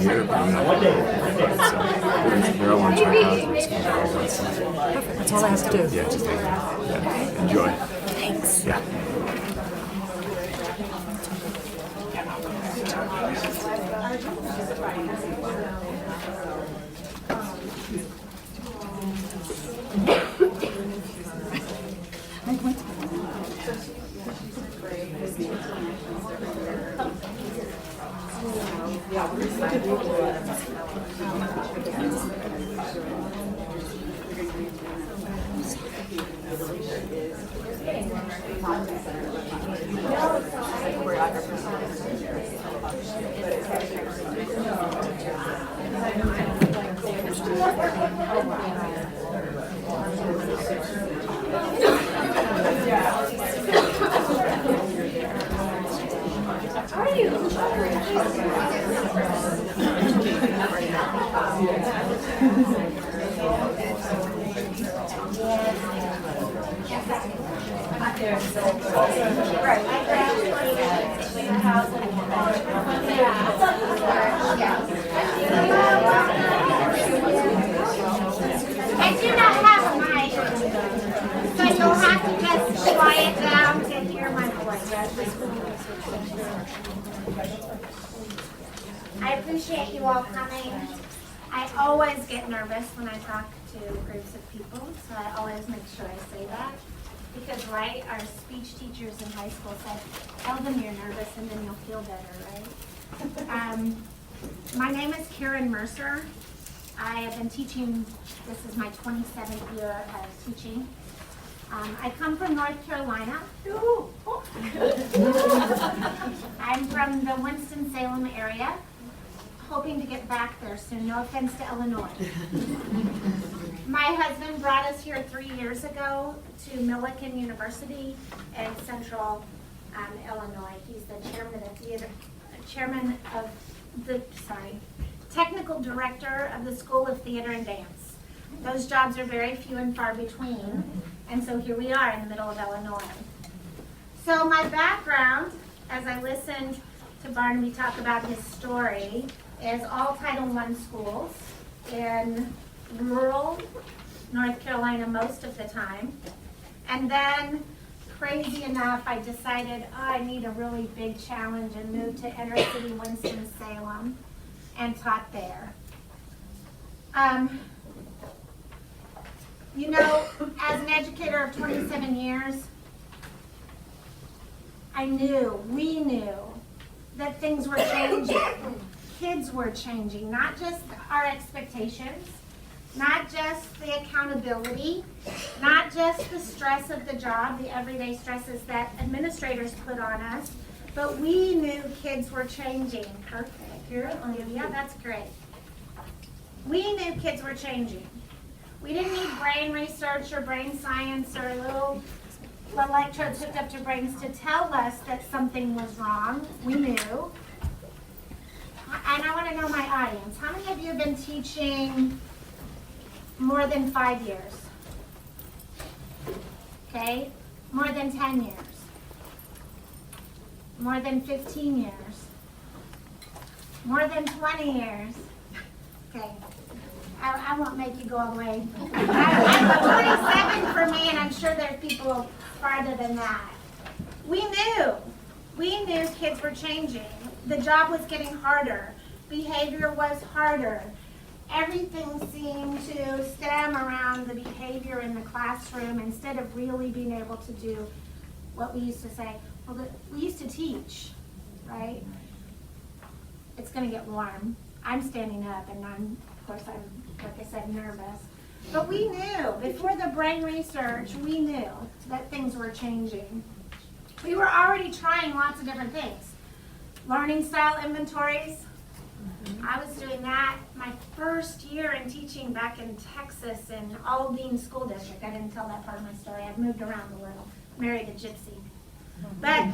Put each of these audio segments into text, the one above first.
here, but I'm not going to. So where I want to try out, it's going to be all that stuff. Perfect. That's all I have to do. Yeah, just enjoy. Thanks. Yeah. I do not have a mic, so you'll have to just quiet down to hear my voice. I appreciate you all coming. I always get nervous when I talk to groups of people, so I always make sure I say that. Because, right, our speech teachers in high school said, tell them you're nervous and then you'll feel better, right? My name is Karen Mercer. I have been teaching, this is my 27th year of teaching. I come from North Carolina. I'm from the Winston-Salem area, hoping to get back there soon. No offense to Illinois. My husband brought us here 3 years ago to Millikan University in central Illinois. He's the technical director of the School of Theater and Dance. Those jobs are very few and far between, and so here we are in the middle of Illinois. So my background, as I listened to Barnaby talk about his story, is all Title I schools in rural North Carolina most of the time. And then, crazy enough, I decided I need a really big challenge and moved to inner city Winston-Salem and taught there. You know, as an educator of 27 years, we knew that things were changing. Kids were changing, not just our expectations, not just the accountability, not just the stress of the job, the everyday stresses that administrators put on us, but we knew kids were changing. Perfect. Yeah, that's great. We knew kids were changing. We didn't need brain research or brain science or little electrodes hooked up to brains to tell us that something was wrong. We knew. And I want to know my audience. How many of you have been teaching more than 5 years? Okay. More than 10 years? More than 15 years? More than 20 years? Okay. I won't make you go all the way. I'm 27 for me, and I'm sure there's people farther than that. We knew kids were changing. The job was getting harder. Behavior was harder. Everything seemed to stem around the behavior in the classroom instead of really being able to do what we used to say. Well, we used to teach, right? It's going to get warm. I'm standing up, and I'm, like I said, nervous. But we knew, before the brain research, we knew that things were changing. We were already trying lots of different things. Learning style inventories. I was doing that my first year in teaching back in Texas in Aldine School District. I didn't tell that part of my story. I've moved around a little. Married a gypsy. But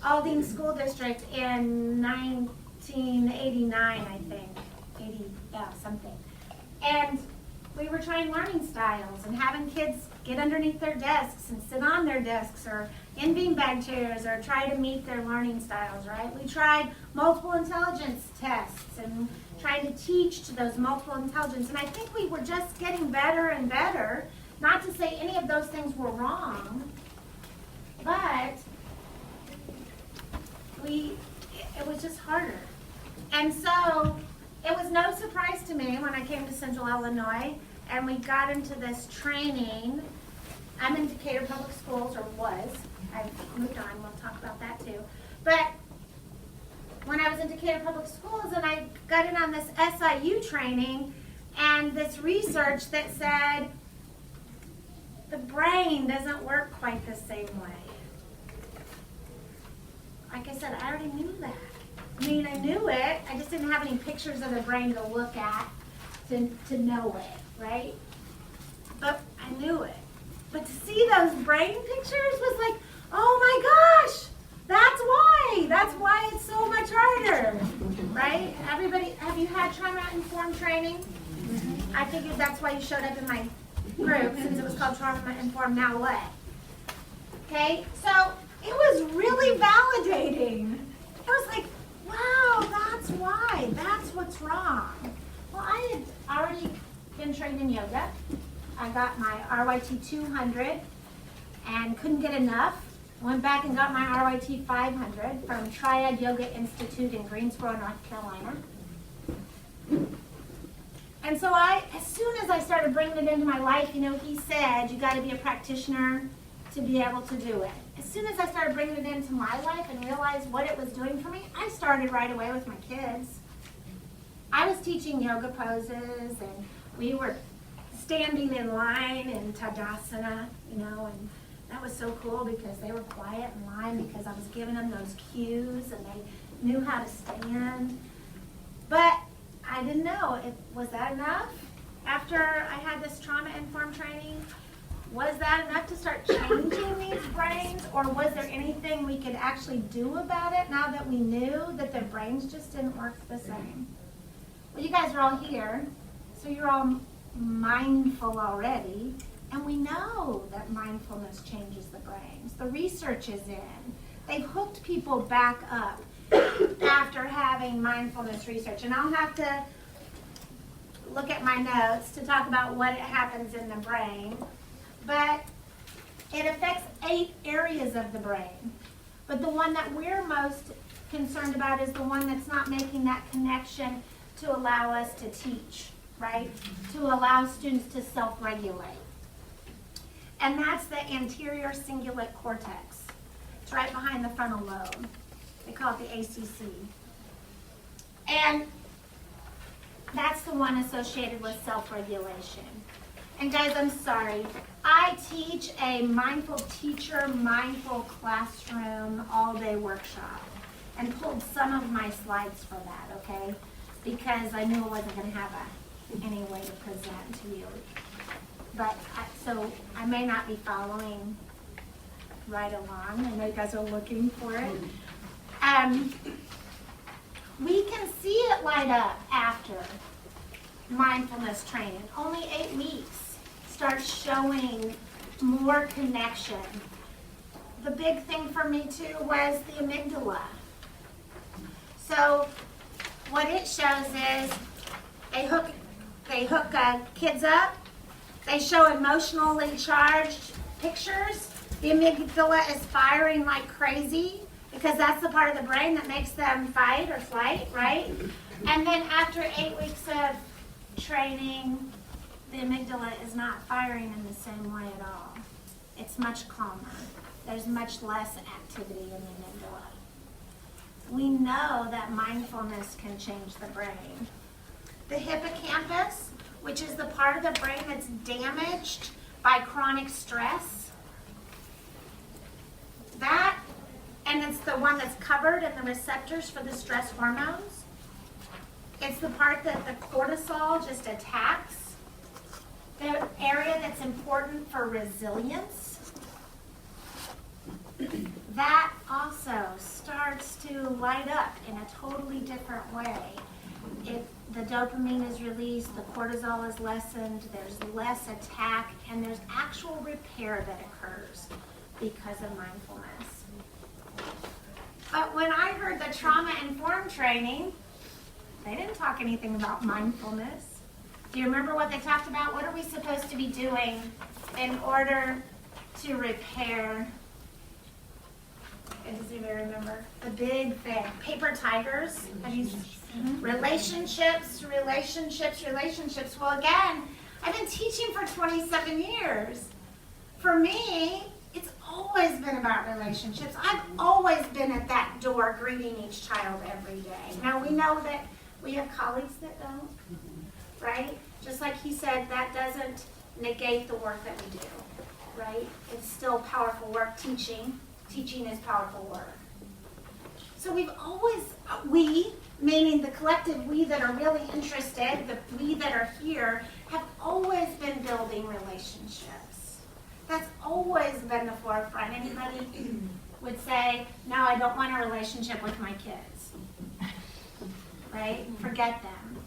Aldine School District in 1989, I think. 80, yeah, something. And we were trying learning styles and having kids get underneath their desks and sit on their desks or, in beanbag chairs or try to meet their learning styles, right? We tried multiple intelligence tests and tried to teach to those multiple intelligence. And I think we were just getting better and better. Not to say any of those things were wrong, but it was just harder. And so it was no surprise to me when I came to Central Illinois and we got into this training. I'm in Decatur Public Schools, or was. I've moved on, we'll talk about that too. But when I was in Decatur Public Schools and I got in on this SIU training and this research that said the brain doesn't work quite the same way. Like I said, I already knew that. I mean, I knew it. I just didn't have any pictures of the brain to look at to know it, right? But I knew it. But to see those brain pictures was like, oh my gosh, that's why. That's why it's so much harder, right? Everybody, have you had trauma-informed training? Mm-hmm. I figured that's why you showed up in my group, since it was called trauma-informed. Now what? Okay, so it was really validating. It was like, wow, that's why. That's what's wrong. Well, I had already been trained in yoga. I got my RYT 200 and couldn't get enough. Went back and got my RYT 500 from Triad Yoga Institute in Greensboro, North Carolina. And so as soon as I started bringing it into my life, you know, he said, you got to be a practitioner to be able to do it. As soon as I started bringing it into my life and realized what it was doing for me, I started right away with my kids. I was teaching yoga poses, and we were standing in line in Tadasana, you know, and that was so cool because they were quiet in line because I was giving them those cues and they knew how to stand. But I didn't know, was that enough? After I had this trauma-informed training, was that enough to start changing these brains, or was there anything we could actually do about it now that we knew that their brains just didn't work the same? Well, you guys are all here, so you're all mindful already, and we know that mindfulness changes the brains. The research is in. They've hooked people back up after having mindfulness research, and I'll have to look at my notes to talk about what happens in the brain, but it affects 8 areas of the brain. But the one that we're most concerned about is the one that's not making that connection to allow us to teach, right? To allow students to self-regulate. And that's the anterior cingulate cortex. It's right behind the frontal lobe. They call it the ACC. And that's the one associated with self-regulation. And guys, I'm sorry. I teach a mindful teacher, mindful classroom, all-day workshop, and pulled some of my slides for that, okay? Because I knew I wasn't going to have any way to present to you. But so I may not be following right along. I know you guys are looking for it. We can see it light up after mindfulness training. Only 8 weeks starts showing more connection. The big thing for me too was the amygdala. So what it shows is they hook kids up. They show emotionally charged pictures. The amygdala is firing like crazy because that's the part of the brain that makes them fight or flight, right? And then after 8 weeks of training, the amygdala is not firing in the same way at all. It's much calmer. There's much less activity in the amygdala. We know that mindfulness can change the brain. The hippocampus, which is the part of the brain that's damaged by chronic stress, and it's the one that's covered in the receptors for the stress hormones. It's the part that the cortisol just attacks. The area that's important for resilience. That also starts to light up in a totally different way. The dopamine is released, the cortisol is lessened, there's less attack, and there's actual repair that occurs. because of mindfulness. But when I heard the trauma-informed training, they didn't talk anything about mindfulness. Do you remember what they talked about? What are we supposed to be doing in order to repair? Does anybody remember? The big thing. Paper tigers. Have you relationships. Well, again, I've been teaching for 27 years. For me, it's always been about relationships. I've always been at that door greeting each child every day. Now, we know that we have colleagues that don't, right? Just like he said, that doesn't negate the work that we do, right? It's still powerful work. Teaching is powerful work. So we, meaning the collective we that are really interested, the we that are here, have always been building relationships. That's always been the forefront. Anybody would say, no, I don't want a relationship with my kids. Right? Forget them.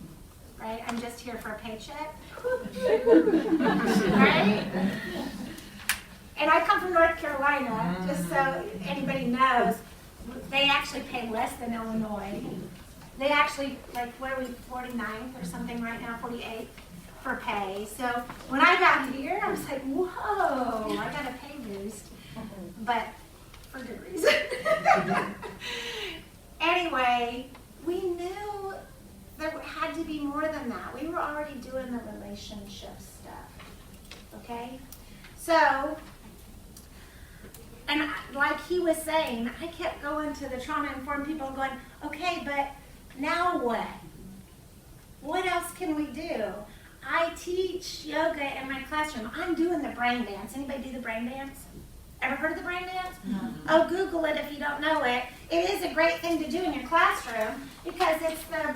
Right? I'm just here for a paycheck. Right? And I come from North Carolina, just so anybody knows, they actually pay less than Illinois. They actually, like, what are we, 49th or something right now, 48th for pay. So when I got here, I was like, whoa, I got a pay boost. But for good reason. Anyway, we knew there had to be more than that. We were already doing the relationship stuff, okay? So, and like he was saying, I kept going to the trauma-informed people and going, okay, but now what? What else can we do? I teach yoga in my classroom. I'm doing the brain dance. Anybody do the brain dance? Ever heard of the brain dance? Oh, Google it if you don't know it. It is a great thing to do in your classroom because it's the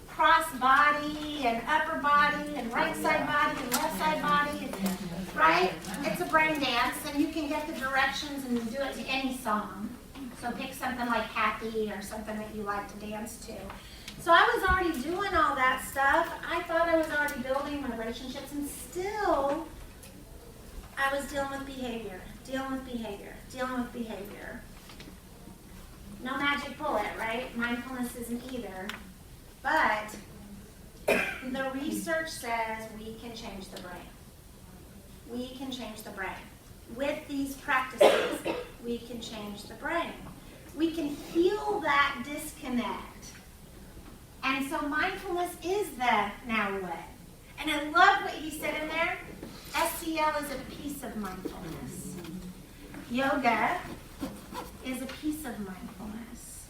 cross body and upper body and right side body and left side body, right? It's a brain dance and you can get the directions and do it to any song. So pick something like Happy or something that you like to dance to. So I was already doing all that stuff. I thought I was already building relationships and still I was dealing with behavior. No magic bullet, right? Mindfulness isn't either. But the research says we can change the brain. We can change the brain. With these practices, we can change the brain. We can heal that disconnect. And so mindfulness is the now what. And I love what he said in there. SCL is a piece of mindfulness. Yoga is a piece of mindfulness.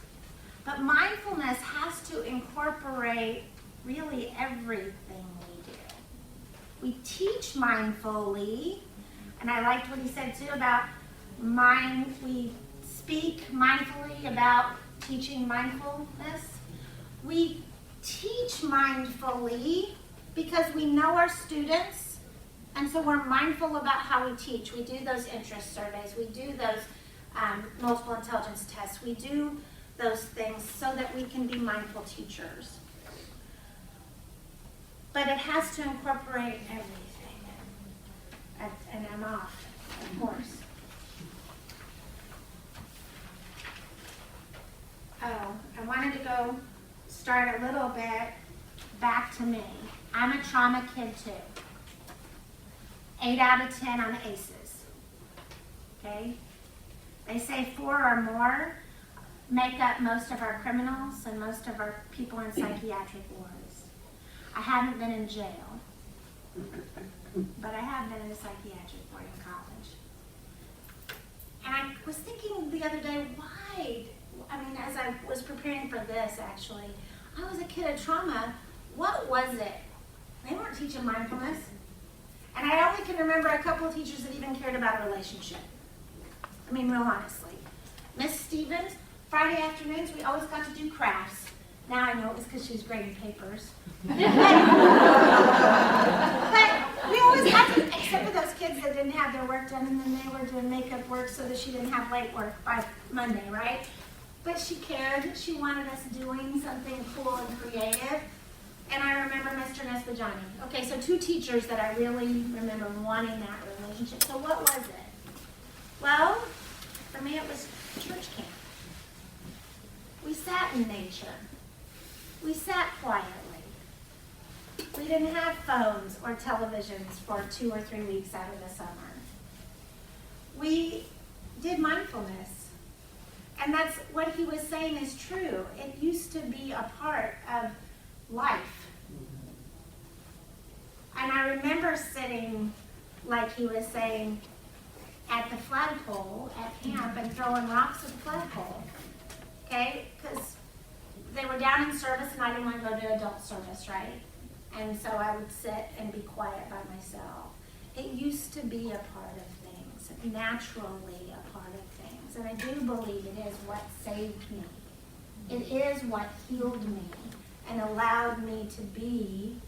But mindfulness has to incorporate really everything we do. We teach mindfully, and I liked what he said too about we speak mindfully about teaching mindfulness. We teach mindfully because we know our students, and so we're mindful about how we teach. We do those interest surveys. We do those multiple intelligence tests. We do those things so that we can be mindful teachers. But it has to incorporate everything. And I'm off, of course. Oh, I wanted to go start a little bit back to me. I'm a trauma kid too. 8 out of 10 on the ACEs. Okay? They say 4 or more make up most of our criminals and most of our people in psychiatric wards. I haven't been in jail, but I have been in a psychiatric ward in college. And I was thinking the other day, why? I mean, as I was preparing for this, actually, I was a kid of trauma. What was it? They weren't teaching mindfulness. And I only can remember a couple of teachers that even cared about a relationship. I mean, real honestly. Miss Stevens, Friday afternoons, we always got to do crafts. Now I know it was because she was grading papers. But we always got to, except for those kids that didn't have their work done and then they were doing makeup work so that she didn't have late work by Monday, right? But she cared. She wanted us doing something cool and creative. And I remember Mr. Nespajani. Okay, so 2 teachers that I really remember wanting that relationship. So what was it? Well, for me it was church camp. We sat in nature. We sat quietly. We didn't have phones or televisions for 2 or 3 weeks out of the summer. We did mindfulness. And that's what he was saying is true. It used to be a part of life. And I remember sitting, like he was saying, at the flagpole at camp and throwing rocks at the flagpole. Okay? Because they were down in service and I didn't want to go to adult service, right? And so I would sit and be quiet by myself. It used to be a part of things, naturally a part of things. And I do believe it is what saved me. It is what healed me and allowed me to be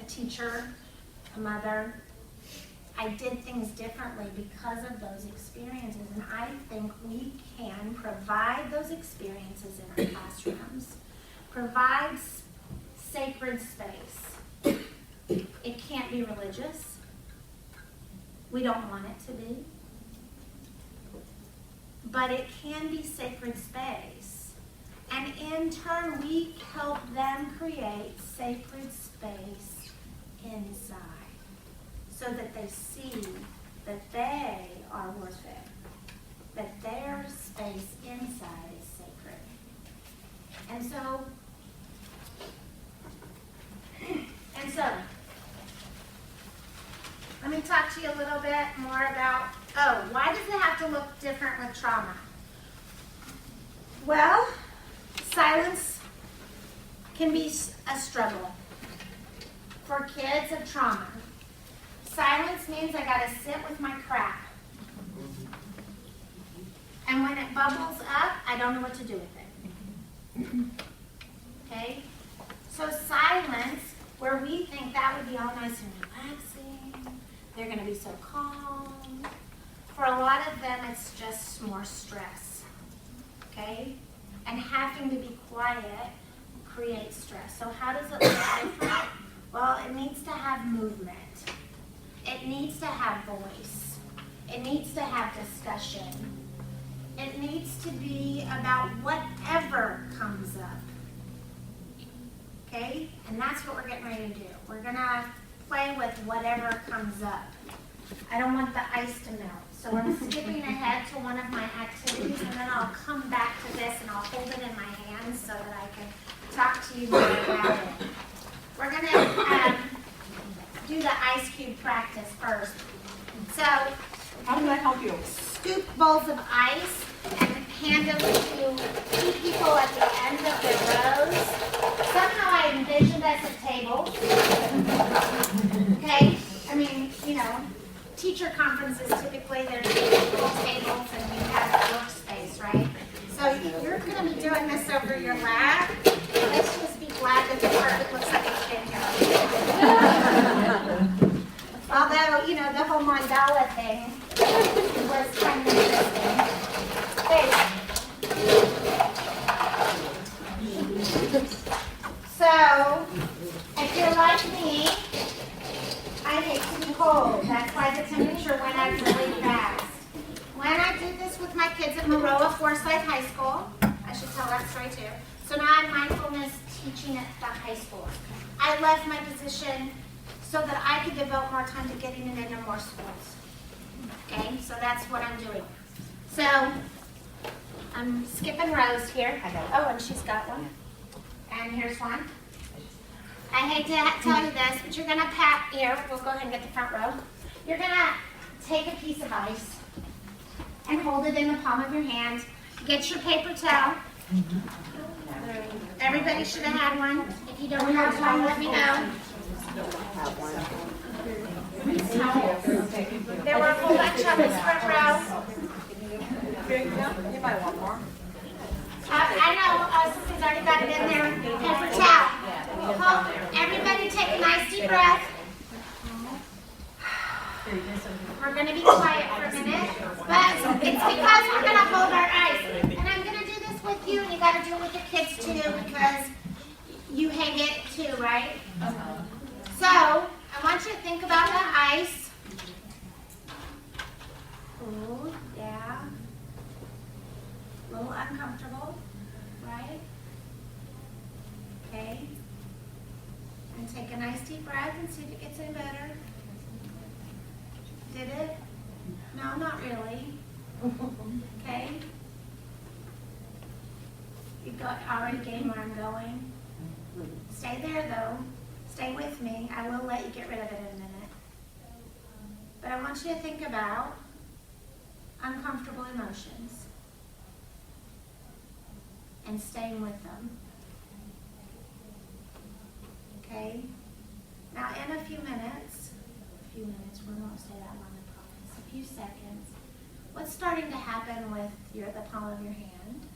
a teacher, a mother. I did things differently because of those experiences. And I think we can provide those experiences in our classrooms. Provide sacred space. It can't be religious. We don't want it to be. But it can be sacred space. And in turn, we help them create sacred space inside so that they see that they are worth it, that their space inside is sacred. And so, let me talk to you a little bit more about, why does it have to look different with trauma? Well, silence can be a struggle for kids of trauma. Silence means I gotta sit with my crap. And when it bubbles up, I don't know what to do with it. Okay? So silence, where we think that would be all nice and relaxing, they're gonna be so calm. For a lot of them, it's just more stress. Okay? And having to be quiet creates stress. So how does it look different? Well, it needs to have movement. It needs to have voice. It needs to have discussion. It needs to be about whatever comes up. Okay? And that's what we're getting ready to do. We're gonna play with whatever comes up. I don't want the ice to melt. So I'm skipping ahead to one of my activities and then I'll come back to this and I'll hold it in my hands so that I can talk to you more about it. We're gonna do the ice cube practice first. So, How can I help you? scoop bowls of ice and hand them to 2 people at the end of the rows. Somehow I envisioned us at tables. Okay? I mean, you know, teacher conferences typically there's little tables and we have workspace, right? So you're going to be doing this over your lap. Let's just be glad that the carpet looks like it's been here. Although, you know, the whole mandala thing was kind of interesting. Okay. So, if you're like me, I hate to be cold. That's why the temperature went up really fast. When I did this with my kids at Maroa Forsyth High School, I should tell that story too. So now I'm mindfulness teaching at the high school. I left my position so that I could devote more time to getting it into more schools. Okay, so that's what I'm doing. So I'm skipping rows here. Oh, and she's got one. And here's one. I hate to tell you this, but you're gonna here, we'll go ahead and get the front row. You're gonna take a piece of ice and hold it in the palm of your hand. Get your paper towel. Everybody should have had one. If you don't have one, let me know. There were a whole bunch of this front row. You might want more. I know, Susan's already got it in there. Paper towel. Everybody take a nice deep breath. We're going to be quiet for a minute, but it's because we're going to hold our ice. And I'm going to do this with you, and you got to do it with your kids too, because you hate it too, right? So, I want you to think about the ice. Hold. little uncomfortable, right? Okay. And take a nice deep breath and see if it gets any better. Did it? No, not really. Okay. You got already getting where I'm going. Stay there though. Stay with me. I will let you get rid of it in a minute. But I want you to think about uncomfortable emotions and staying with them. Okay? Now in a few minutes, we won't stay that long, I promise, a few seconds, what's starting to happen with the palm of your hand?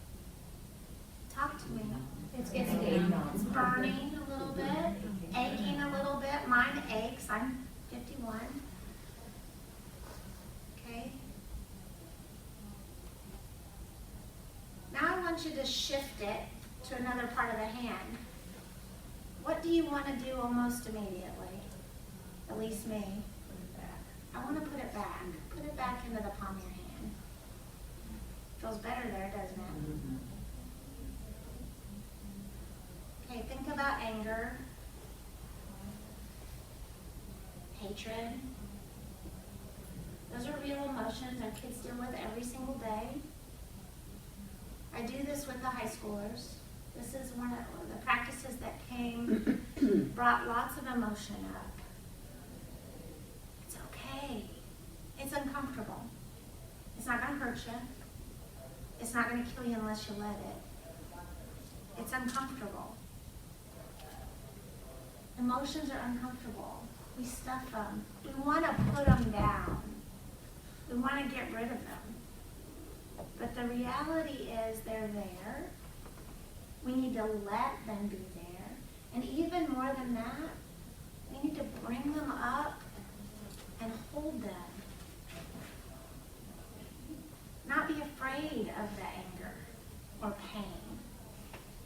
Talk to me. It's burning a little bit, aching a little bit. Mine aches. I'm 51. Okay? Now I want you to shift it to another part of the hand. What do you want to do almost immediately? At least me. I want to put it back. Put it back into the palm of your hand. Feels better there, doesn't it? Okay, think about anger, hatred. Those are real emotions our kids deal with every single day. I do this with the high schoolers. This is one of the practices that brought lots of emotion up. It's okay. It's uncomfortable. It's not going to hurt you. It's not going to kill you unless you let it. It's uncomfortable. Emotions are uncomfortable. We stuff them. We want to put them down. We want to get rid of them. But the reality is they're there. We need to let them be there. And even more than that, we need to bring them up and hold them. Not be afraid of the anger or pain.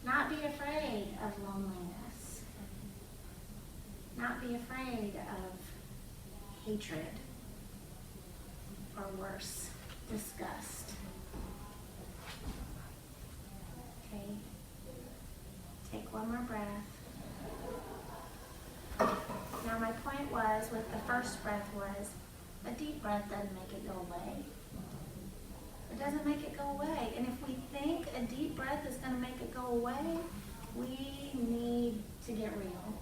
Not be afraid of loneliness. Not be afraid of hatred or worse, disgust. Okay? Take one more breath. Now my point was, with the first breath was, a deep breath doesn't make it go away. It doesn't make it go away. And if we think a deep breath is going to make it go away, we need to get real.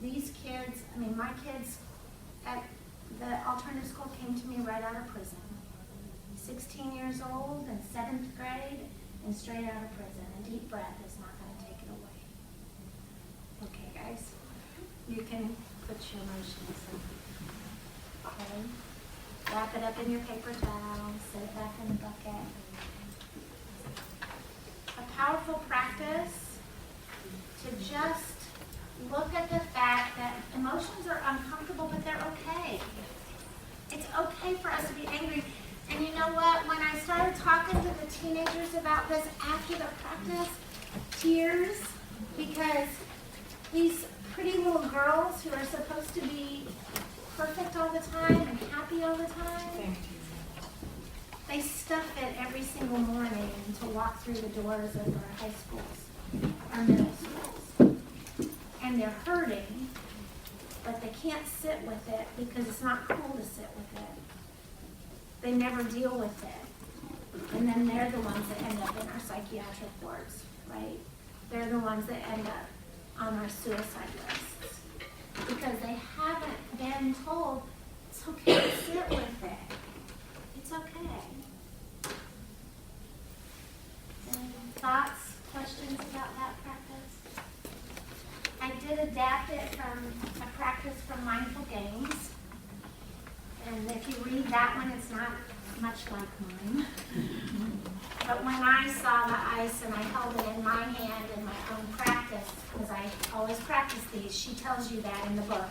These kids, my kids at the alternative school came to me right out of prison. 16 years old and 7th grade and straight out of prison. A deep breath is not going to take it away. Okay, guys, you can put your emotions in. Okay? Wrap it up in your paper towel, set it back in the bucket. A powerful practice to just look at the fact that emotions are uncomfortable, but they're okay. It's okay for us to be angry. And you know what? When I started talking to the teenagers about this after the practice, tears, because these pretty little girls who are supposed to be perfect all the time and happy all the time, they stuff it every single morning to walk through the doors of our high schools, our middle schools. And they're hurting, but they can't sit with it because it's not cool to sit with it. They never deal with it. And then they're the ones that end up in our psychiatric wards, right? They're the ones that end up on our suicide lists because they haven't been told it's okay to sit with it. It's okay. Any thoughts, questions about that practice? I did adapt it from a practice from Mindful Games. And if you read that one, it's not much like mine. But when I saw the ice and I held it in my hand in my own practice, because I always practice these, she tells you that in the book.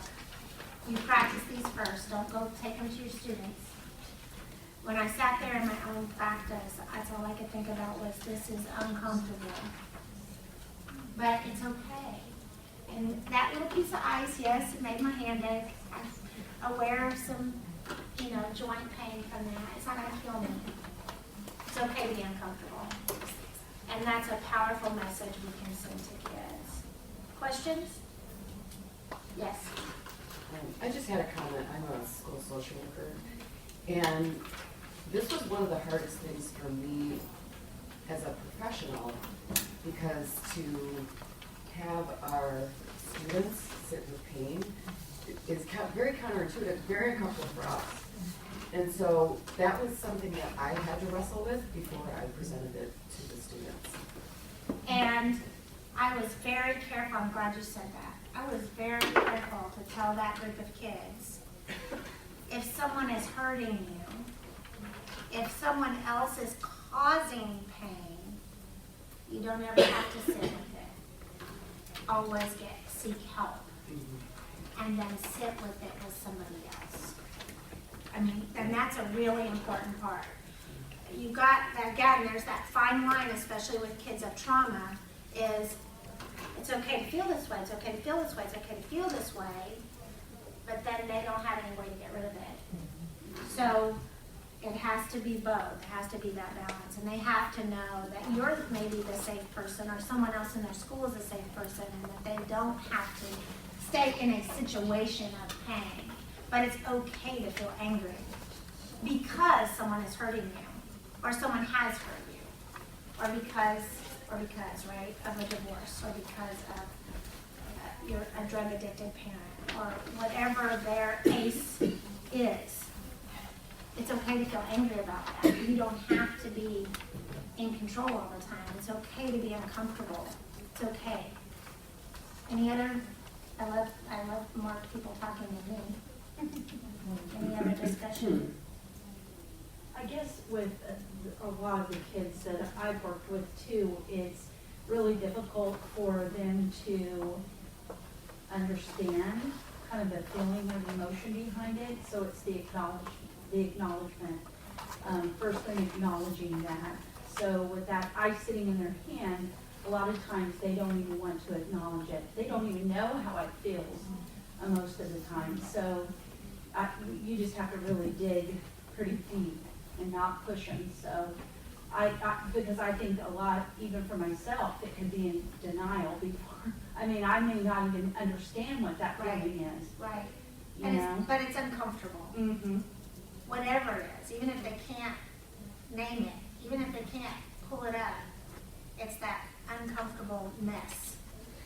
You practice these first, don't go take them to your students. When I sat there in my own practice, that's all I could think about was, this is uncomfortable. But it's okay. And that little piece of ice, yes, it made my hand ache. I'm aware of some, joint pain from that. It's not going to kill me. It's It's okay to be uncomfortable. And that's a powerful message we can send to kids. Questions? Yes. I just had a comment. I'm a school social worker, and this was one of the hardest things for me as a professional, because to have our students sit with pain is very counterintuitive, very uncomfortable for us. And so that was something that I had to wrestle with before I presented it to the students. And I was very careful, I'm glad you said that. I was very careful to tell that group of kids, if someone is hurting you, if someone else is causing pain, you don't ever have to sit with it. Always seek help, and then sit with it with somebody else. I mean, and that's a really important part. You got, again, there's that fine line, especially with kids of trauma, is it's okay to feel this way, it's okay to feel this way, it's okay to feel this way, but then they don't have any way to get rid of it. So it has to be both, it has to be that balance, and they have to know that you're maybe the safe person or someone else in their school is a safe person, and that they don't have to stay in a situation of pain. But it's okay to feel angry because someone is hurting you, or someone has hurt you, or because, right, of a divorce, or because of you're a drug addicted parent, or whatever their case is. It's okay to feel angry about that. You don't have to be in control all the time. It's okay to be uncomfortable. It's okay. Any other? I love more people talking than me. Any other discussion? I guess with a lot of the kids that I've worked with too, it's really difficult for them to understand kind of the feeling or the emotion behind it. So it's the acknowledgement. First thing, acknowledging that. So with that ice sitting in their hand, a lot of times they don't even want to acknowledge it. They don't even know how it feels most of the time. So you just have to really dig pretty deep and not push them. So because I think a lot, even for myself, it can be in denial before. I mean, I may not even understand what that feeling is. Right. You And know? but it's uncomfortable. Mm-hmm. Whatever it is, even if they can't name it, even if they can't pull it up, it's that uncomfortable mess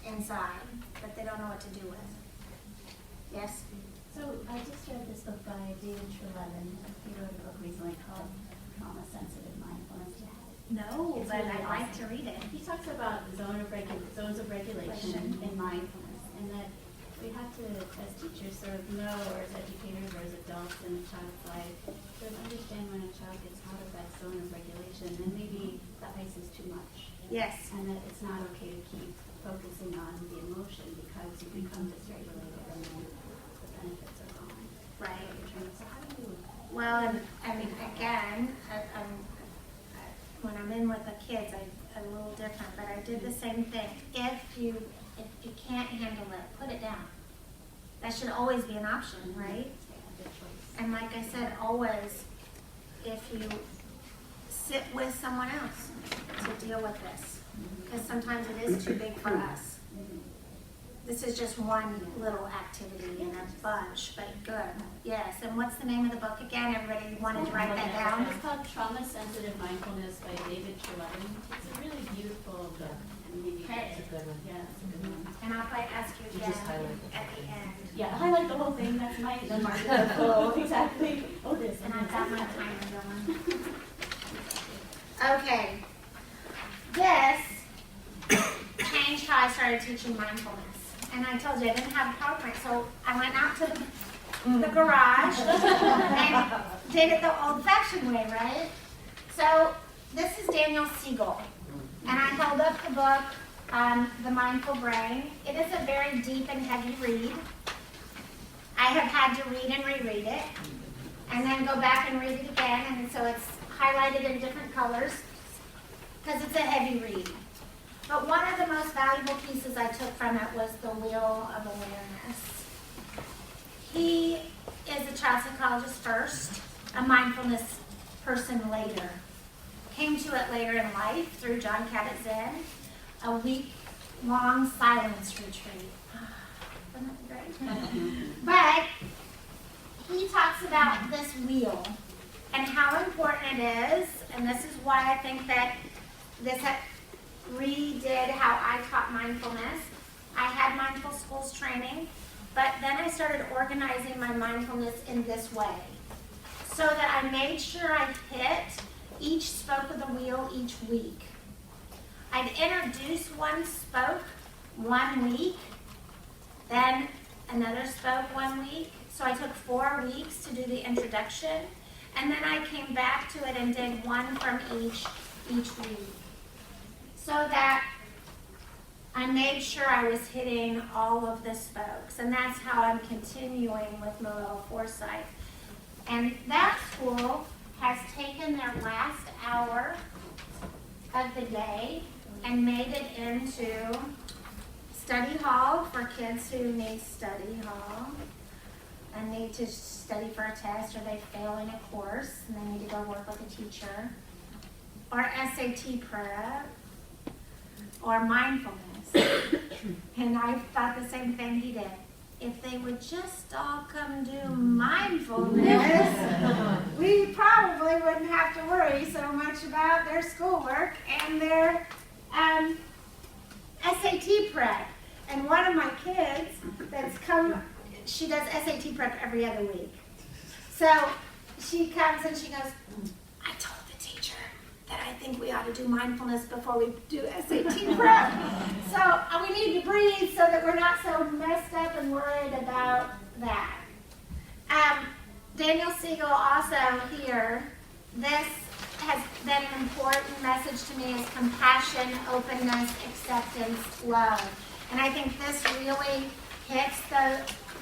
inside that they don't know what to do with. Yes? So I just read this book by David Treleaven. He wrote a book recently called Trauma Sensitive Mindfulness. No, It's but really I'd like to awesome. read it. He talks about zones of regulation in mindfulness, and that we have to, as teachers, sort of know, or as educators, or as adults in a child's life, sort of understand when a child gets out of that zone of regulation, then maybe the ice is too much. Yes. And that it's not okay to keep focusing on the emotion because you become dysregulated and then the benefits are gone. Right. So how do you? Well, and I mean, again, when I'm in with the kids, I'm a little different, but I did the same thing. If you can't handle it, put it down. That should always be an option, right? And like I said, always, if you sit with someone else to deal with this, because sometimes it is too big for us. This is just one little activity in a bunch, but good. Yes, and what's the name of the book again? Everybody wanted to write that down? It's called Trauma Sensitive Mindfulness by David Treleaven. It's a really beautiful book. And maybe Okay. it's a good one. Yeah, it's a good one. And I'll probably ask you again just highlight it. at the end. Yeah, highlight the whole thing. That's my the mark below. Exactly. Oh, this. And I've got my timer going. Okay. This changed how I started teaching mindfulness. And I told you I didn't have a PowerPoint, so I went out to the garage and did it the old-fashioned way, right? So this is Daniel Siegel. And I held up the book, The Mindful Brain. It is a very deep and heavy read. I have had to read and reread it, and then go back and read it again, and so it's highlighted in different colors, because it's a heavy read. But one of the most valuable pieces I took from it was the Wheel of Awareness. He is a child psychologist first, a mindfulness person later. came to it later in life through John Kabat-Zinn, a week-long silence retreat. Isn't that great? But he talks about this wheel and how important it is, and this is why I think that this redid how I taught mindfulness. I had mindful schools training, but then I started organizing my mindfulness in this way, so that I made sure I hit each spoke of the wheel each week. I'd introduce one spoke 1 week, then another spoke 1 week. So I took 4 weeks to do the introduction, and then I came back to it and did one from each week, so that I made sure I was hitting all of the spokes, and that's how I'm continuing with Morel Forsyth. And that school has taken their last hour of the day and made it into study hall for kids who need study hall and need to study for a test, or they fail in a course and they need to go work with a teacher, or SAT prep, or mindfulness. And I thought the same thing he did. If they would just all come do mindfulness, we probably wouldn't have to worry so much about their schoolwork and their SAT prep. And one of my kids that's come, she does SAT prep every other week. So she comes and she goes, I told the teacher that I think we ought to do mindfulness before we do SAT prep. So we need to breathe so that we're not so messed up and worried about that. Daniel Siegel also here, this has been an important message to me, is compassion, openness, acceptance, love. And I think this really hits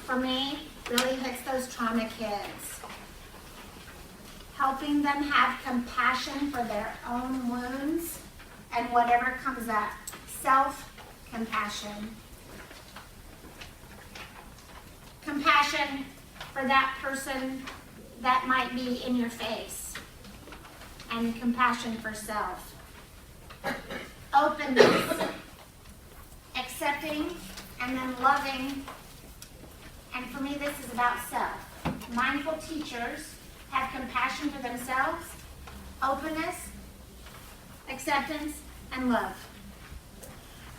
for me, really hits those trauma kids. Helping them have compassion for their own wounds and whatever comes up. Self-compassion. Compassion for that person that might be in your face. And compassion for self. Openness. Accepting and then loving. And for me, this is about self. Mindful teachers have compassion for themselves, openness, acceptance, and love.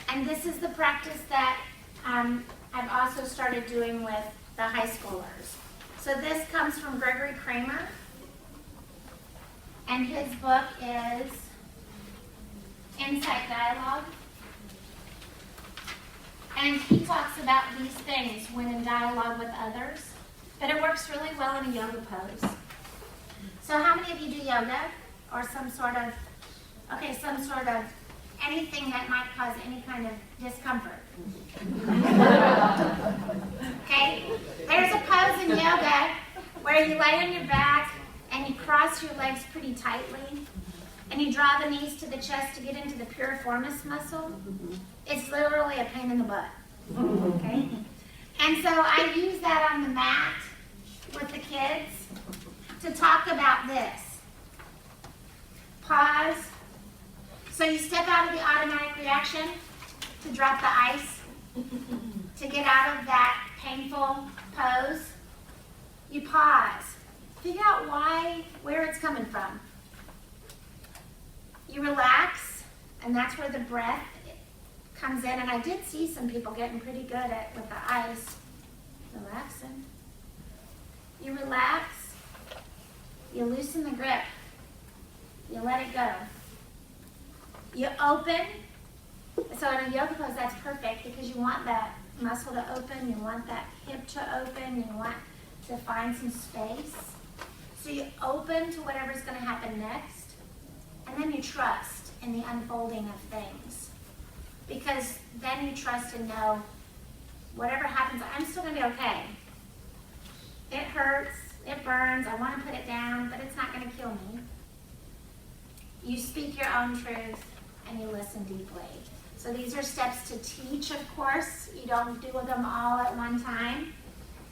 And this is the practice that I've also started doing with the high schoolers. So this comes from Gregory Kramer, and his book is Insight Dialogue. And he talks about these things when in dialogue with others, but it works really well in a yoga pose. So how many of you do yoga or some sort of anything that might cause any kind of discomfort? Okay, there's a pose in yoga where you lay on your back and you cross your legs pretty tightly and you draw the knees to the chest to get into the piriformis muscle. It's literally a pain in the butt. Okay, and so I use that on the mat with the kids to talk about this. Pause. So you step out of the automatic reaction to drop the ice, to get out of that painful pose. You pause. Figure out where it's coming from. You relax, and that's where the breath comes in. And I did see some people getting pretty good at with the ice. Relaxing. You relax. You loosen the grip. You let it go. You open. So in a yoga pose, that's perfect because you want that muscle to open. You want that hip to open. You want to find some space. So you open to whatever's going to happen next. And then you trust in the unfolding of things. Because then you trust and know whatever happens, I'm still going to be okay. It hurts. It burns. I want to put it down, but it's not going to kill me. You speak your own truth and you listen deeply. So these are steps to teach, of course. You don't do them all at one time.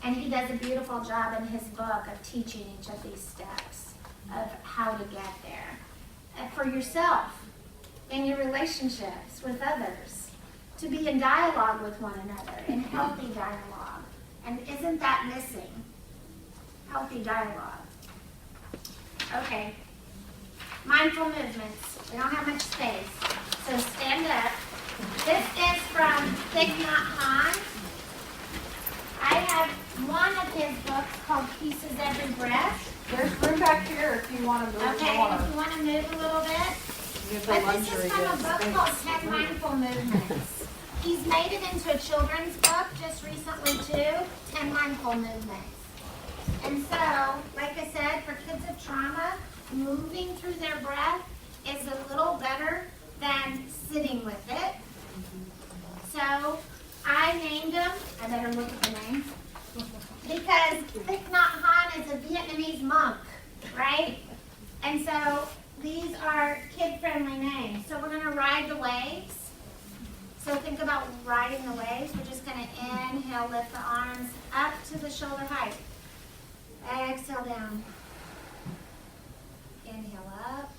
And he does a beautiful job in his book of teaching each of these steps of how to get there. for yourself, in your relationships with others, to be in dialogue with one another, in healthy dialogue. And isn't that missing? Healthy dialogue. Okay. Mindful movements. We don't have much space. So stand up. This is from Thich Nhat Hanh. I have one of his books called Pieces Every Breath. There's room back here if you want to move Okay, more. if you want to move a little bit. Give the But this luxury is from a of book space. called 10 Mindful Movements. He's made it into a children's book just recently too, 10 Mindful Movements. And so, like I said, for kids of trauma, moving through their breath is a little better than sitting with it. So, I named them, I better look at the names, because Thich Nhat Hanh is a Vietnamese monk, right? And so, these are kid-friendly names. So we're going to ride the waves. So think about riding the waves. We're just going to inhale, lift the arms up to the shoulder height. Exhale down. Inhale up.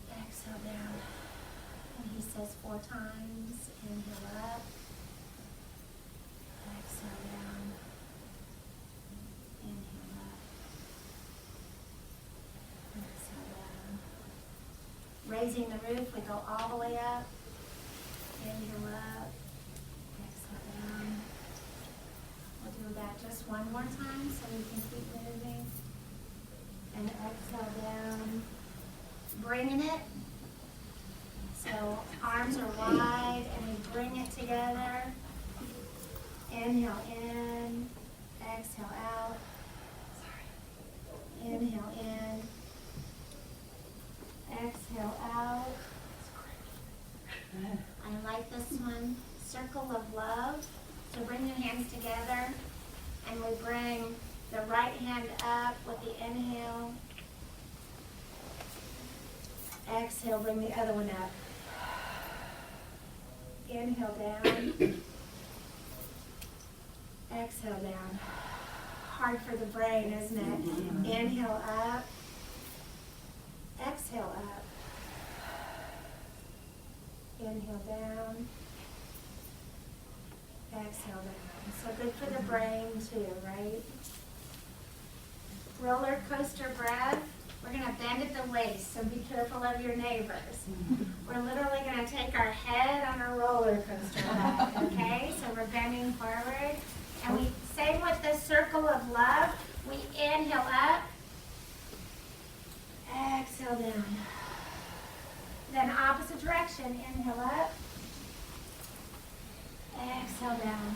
Exhale down. And he says 4 times. Inhale up. Exhale down. Inhale up. Exhale down. Raising the roof, we go all the way up. Inhale up. Exhale down. We'll do that just one more time so we can keep moving. And exhale down. Bringing it. So arms are wide and we bring it together. Inhale in. Exhale out. Inhale in. Exhale out. I like this one. Circle of love. So bring your hands together and we bring the right hand up with the inhale. Exhale, bring the other one up. Inhale down. Exhale down. Hard for the brain, isn't it? Inhale up. Exhale up. Inhale down. Exhale down. So good for the brain too, right? Roller coaster breath. We're going to bend at the waist, so be careful of your neighbors. We're literally going to take our head on a roller coaster ride, okay? So we're bending forward. And we same with the circle of love. We inhale up. Exhale down. Then opposite direction. Inhale up. Exhale down.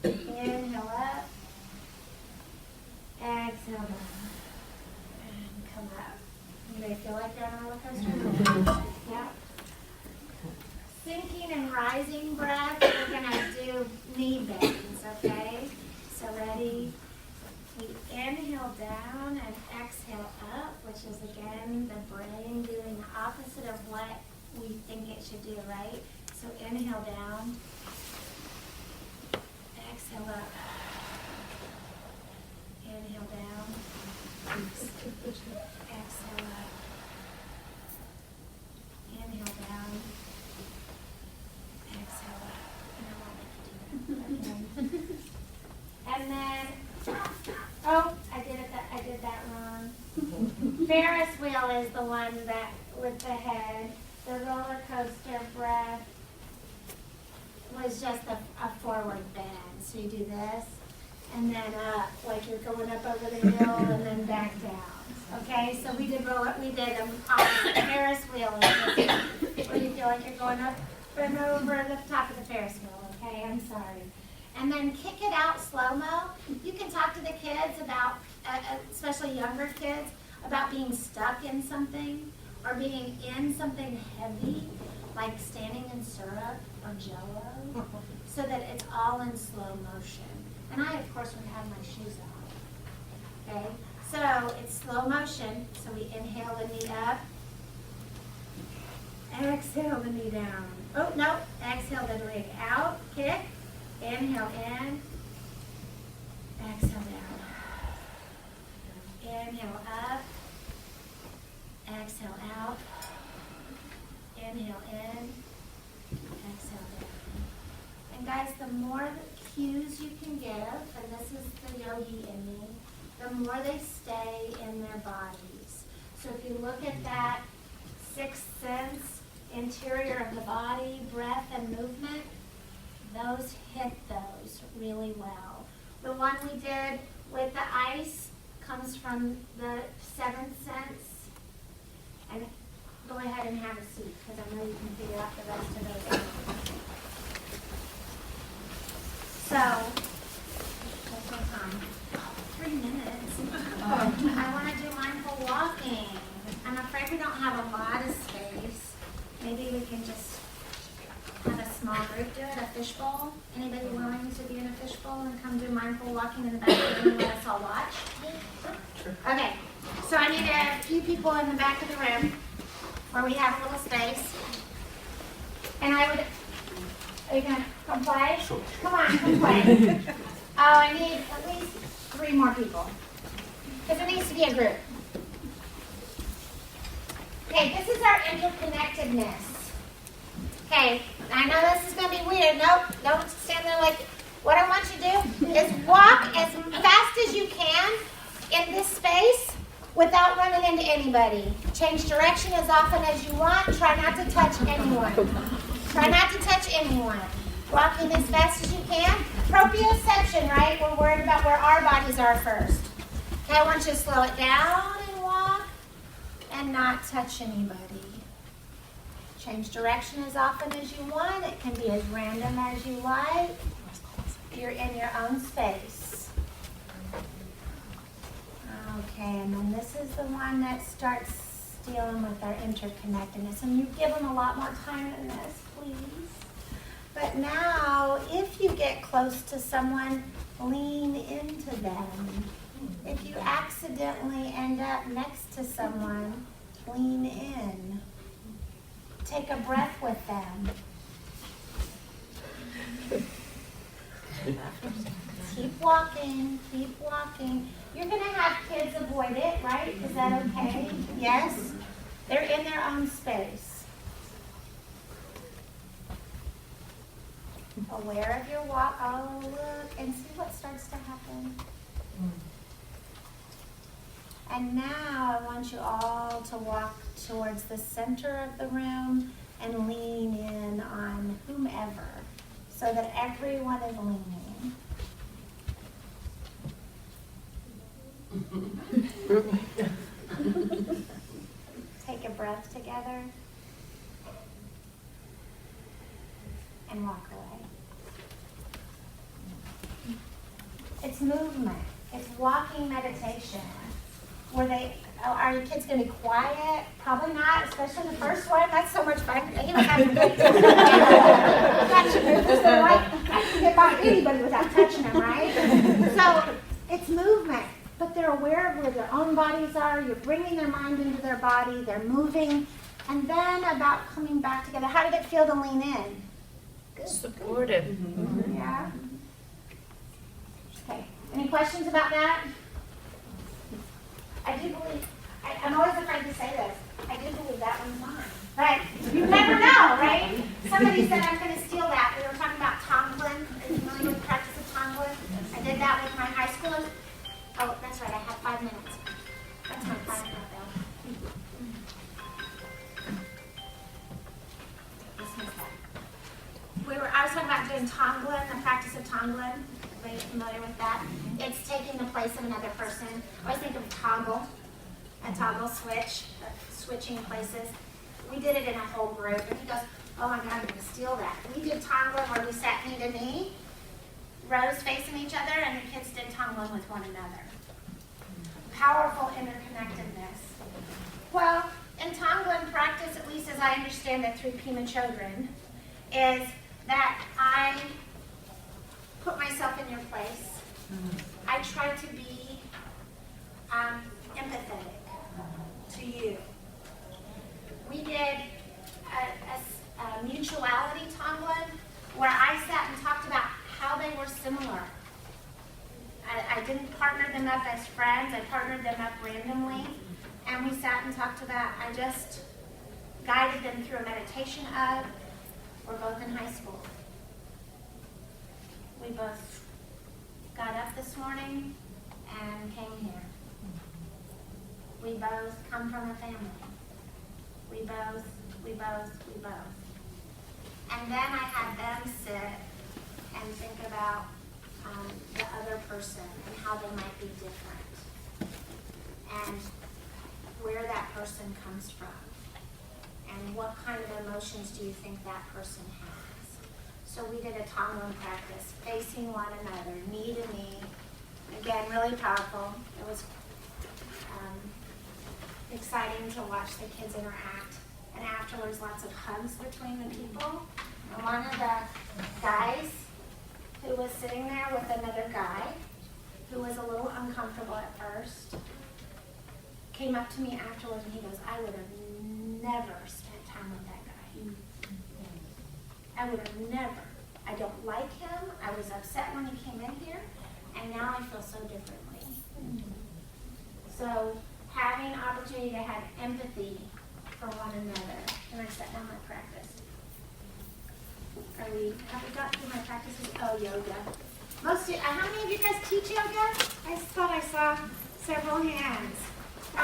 Inhale up. Exhale down. And come up. You may feel like you're on a roller coaster. Yeah. Sinking and rising breath. We're going to do knee bends, okay? So ready? We inhale down and exhale up, which is again the brain doing the opposite of what we think it should do, right? So inhale down, exhale up, inhale down, exhale up, inhale down, exhale up. And I won't make you do that. Okay. And then, oh, I did that wrong. Ferris wheel is the one that with the head. The roller coaster breath was just a forward bend. So you do this, and then up, like you're going up over the hill, and then back down. Okay, so we did opposite Ferris wheel, where you feel like you're going up and over the top of the Ferris wheel. Okay, I'm sorry. And then kick it out slow-mo. You can talk to the kids about, especially younger kids, about being stuck in something or being in something heavy, like standing in syrup or Jell-O, so that it's all in slow motion. And I, of course, would have my shoes on. Okay? So it's slow motion. So we inhale the knee up. Exhale the knee down. Oh, no. Exhale the leg out. Kick. Inhale in. Exhale down. Inhale up. exhale out. Inhale in, exhale down. And guys, the more cues you can give, and this is the yogi in me, the more they stay in their bodies. So if you look at that sixth sense, interior of the body, breath and movement, those hit those really well. The one we did with the ice comes from the seventh sense. And go ahead and have a seat, because I know you can figure out the rest of those. So, what's my time? 3 minutes. I want to do mindful walking. I'm afraid we don't have a lot of space. Maybe we can just have a small group do it, a fishbowl. Anybody willing to be in a fishbowl and come do mindful walking in the back of the room and let us all watch? Okay, so I need a few people in the back of the room where we have a little space. And I would, are you going to come play? Sure. Come on, come play. Oh, I need at least 3 more people. Because it needs to be a group. Okay, this is our interconnectedness. Okay, I know this is going to be weird. Nope, don't stand there like, what I want you to do is walk as fast as you can in this space without running into anybody. Change direction as often as you want. Try not to touch anyone. Try not to touch anyone. Walking as fast as you can. Proprioception, right? We're worried about where our bodies are first. Okay, I want you to slow it down and walk and not touch anybody. Change direction as often as you want. It can be as random as you like. You're in your own space. Okay, and then this is the one that starts dealing with our interconnectedness. And you give them a lot more time than this, please. But now, if you get close to someone, lean into them. If you accidentally end up next to someone, lean in. Take a breath with them. Keep walking, keep walking. You're going to have kids avoid it, right? Is that okay? Yes? They're in their own space. Aware of your walk. Oh, look, and see what starts to happen. And now I want you all to walk towards the center of the room and lean in on whomever so that everyone is leaning. Take a breath together and walk away. It's movement. It's walking meditation. Are your kids going to be quiet? Probably not, especially the first one. That's so much fun. He was having a great time. Gotcha. So I can get by anybody without touching them, right? So it's movement, but they're aware of where their own bodies are. You're bringing their mind into their body. They're moving. And then about coming back together. How did it feel to lean in? Good. Supportive. Mm-hmm. Yeah. Okay. Any questions about that? I do believe, I'm always afraid to say this, I do believe that one's mine. But you never know, right? Somebody said I'm going to steal that. We were talking about Tonglen. Are you familiar with the practice of Tonglen? I did that with my high schoolers. Oh, that's right, I have 5 minutes. That's my 5 minute bell. Dismiss that. I was talking about doing Tonglen, the practice of Tonglen. Are you familiar with that? It's taking the place of another person. I always think of a toggle switch, switching places. We did it in a whole group, and he goes, oh my God, I'm going to steal that. We did Tonglen where we sat knee to knee, rows facing each other, and the kids did Tonglen with one another. Powerful interconnectedness. Well, in Tonglen practice, at least as I understand it through Pema Chodron, is that I put myself in your place. I try to be empathetic to you. We did a mutuality Tonglen where I sat and talked about how they were similar. I didn't partner them up as friends. I partnered them up randomly. And we sat and talked about, I just guided them through a meditation of, we're both in high school. We both got up this morning and came here. We both come from a family. We both. And then I had them sit and think about the other person and how they might be different. And where that person comes from. And what kind of emotions do you think that person has? So we did a Tonglen practice, facing one another, knee to knee. Again, really powerful. It was exciting to watch the kids interact. And afterwards, lots of hugs between the people. And one of the guys who was sitting there with another guy, who was a little uncomfortable at first, came up to me afterwards and he goes, I would have never spent time with that guy. I would have never. I don't like him. I was upset when he came in here, and now I feel so differently. So having opportunity to have empathy for one another, and I set down my practice. Have we got through my practices? Oh, yoga. How many of you guys teach yoga? I thought I saw several hands.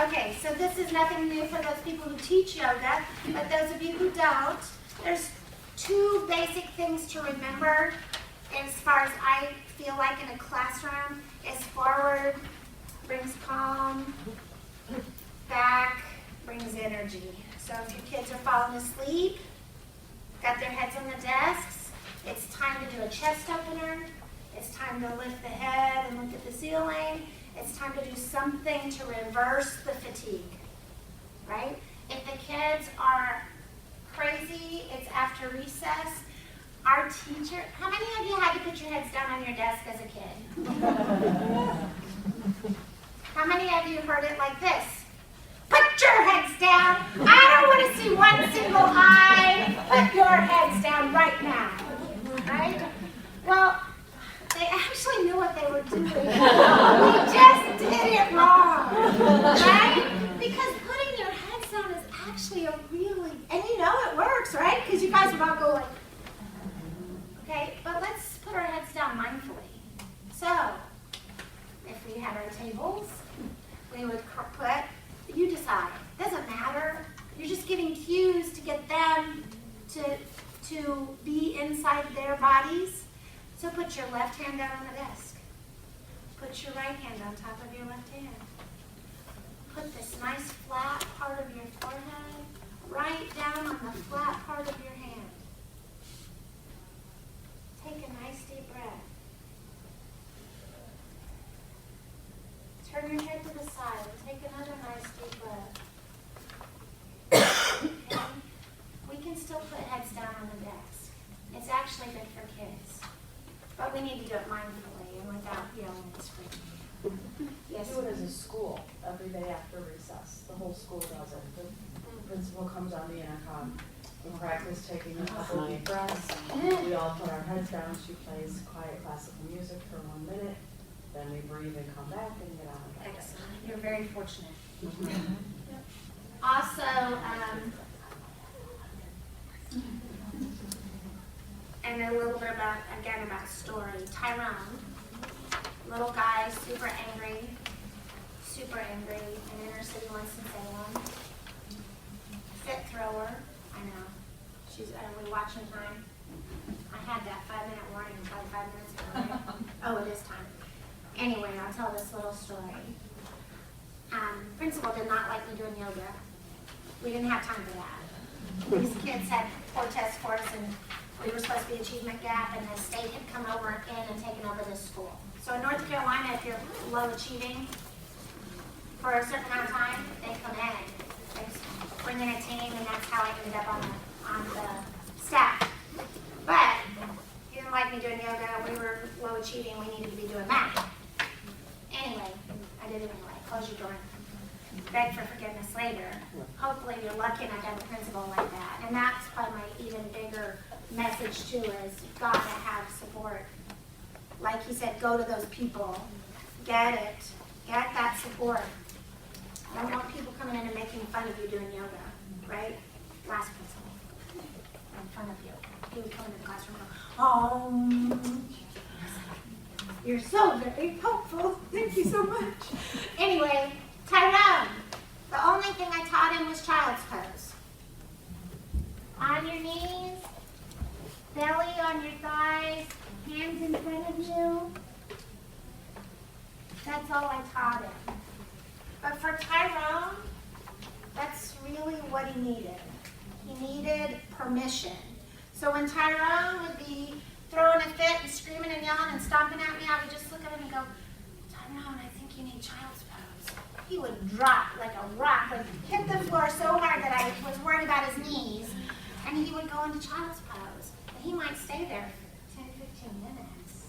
Okay, so this is nothing new for those people who teach yoga, but those of you who don't, there's two basic things to remember as far as I feel like in a classroom is forward brings calm, back brings energy. So if your kids are falling asleep, got their heads on the desks, it's time to do a chest opener. It's time to lift the head and look at the ceiling. It's time to do something to reverse the fatigue, right? If the kids are crazy, it's after recess. Our teacher, how many of you had to put your heads down on your desk as a kid? How many of you heard it like this? Put your heads down. I don't want to see one single eye. Put your heads down right now, right? Well, they actually knew what they were doing. We just did it wrong, right? Because putting your heads down is actually a really, and you know it works, right? Because you guys would all go like, okay, but let's put our heads down mindfully. So, if we had our tables, we would put, you decide, doesn't matter. You're just giving cues to get them to be inside their bodies. So put your left hand down on the desk. Put your right hand on top of your left hand. Put this nice flat part of your forehead right down on the flat part of your hand. Take a nice deep breath. Turn your head to the side and take another nice deep breath. Okay? We can still put heads down on the desk. It's actually good for kids. But we need to do it mindfully and without yelling and screaming. Yes? Do it as a school every day after recess. The whole school does it. The principal comes on the intercom. We practice taking a couple deep breaths. We all put our heads down. She plays quiet classical music for 1 minute. Then we breathe and come back and get on with it. Excellent. You're very fortunate. Also, and a little bit about, again, about story. Tyrone, little guy, super angry in inner city Winston-Salem. Fit thrower, I know. Are we watching time? I had that 5-minute warning probably 5 minutes ago, right? Oh, it is time. Anyway, I'll tell this little story. Principal did not like me doing yoga. We didn't have time for that. These kids had 4 test scores and we were supposed to be achievement gap, and the state had come over in and taken over this school. So in North Carolina, if you're low achieving for a certain amount of time, they come in. They bring in a team, and that's how I ended up on the staff. But he didn't like me doing yoga. We were low achieving. We needed to be doing math. Anyway, I did it anyway. Close your door and beg for forgiveness later. Hopefully you're lucky and I got a principal like that. And that's probably my even bigger message too, is you've got to have support. Like he said, go to those people. Get it. Get that support. I don't want people coming in and making fun of you doing yoga, right? Last principal, made fun of you. He would come into the classroom and go, oh, you're so very helpful. Thank you so much. Anyway, Tyrone, the only thing I taught him was child's pose. On your knees, belly on your thighs, hands in front of you. That's all I taught him. But for Tyrone, that's really what he needed. He needed permission. So when Tyrone would be throwing a fit and screaming and yelling and stomping at me, I would just look at him and go, Tyrone, I think you need child's pose. He would drop like a rock, like hit the floor so hard that I was worried about his knees, and he would go into child's pose. And he might stay there for 10, 15 minutes.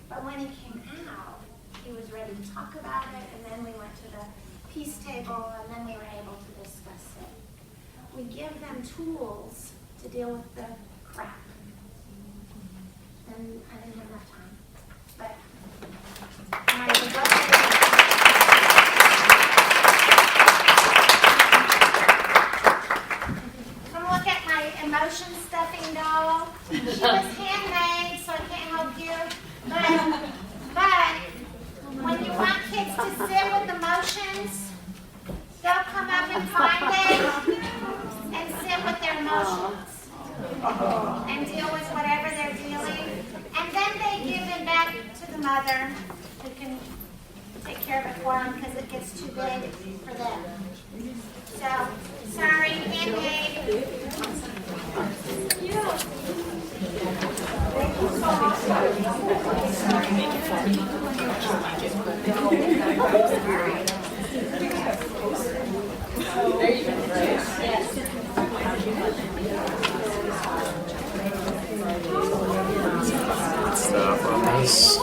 But when he came out, he was ready to talk about it, and then we went to the peace table, and then we were able to discuss it. We give them tools to deal with the crap. And I didn't have enough time. But I would love to. Come look at my emotion stuffing doll. She was handmade, so I can't help you. But when you want kids to sit with emotions, they'll come up and find it and sit with their emotions and deal with whatever they're dealing. And then they give it back to the mother who can take care of it for them because it gets too big for them. So, sorry, handmade. Stuff on this.